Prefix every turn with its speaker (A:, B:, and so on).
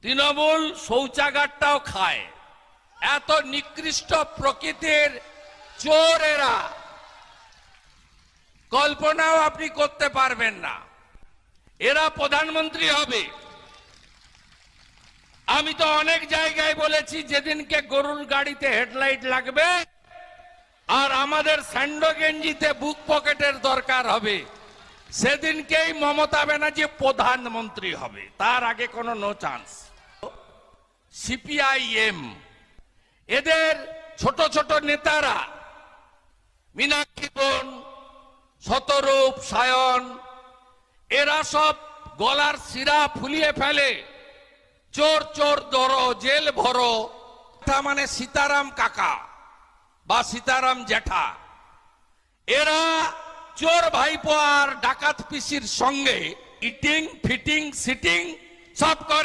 A: তৃণমূল শৌচাগারটাও খায়। এত নিকৃষ্ট প্রকৃতির চোর এরা, কল্পনাও আপনি করতে পারবেন না। এরা প্রধানমন্ত্রী হবে। আমি তো অনেক জায়গায় বলেছি, যেদিনকে গরুর গাড়িতে হেডলাইট লাগবে আর আমাদের স্যান্ডো গেঞ্জিতে বুক পকেটের দরকার হবে, সেদিনকেই মমতা ব্যানার্জি প্রধানমন্ত্রী হবে। তার আগে কোনো নো চান্স। সিপিআইএম এদের ছোট ছোট নেতারা, মীনাক্ষী বোন, শতরূপ, সায়ন, এরা সব গলার শিরা ফুলিয়ে ফেলে। চোর চোর ধরো, জেল ভরো। মানে সীতারাম কাকা বা সীতারাম জ্যাঠা, এরা চোর ভাইপো আর ডাকাত পিসির সঙ্গে ইটিং ফিটিং সিটিং সব করে।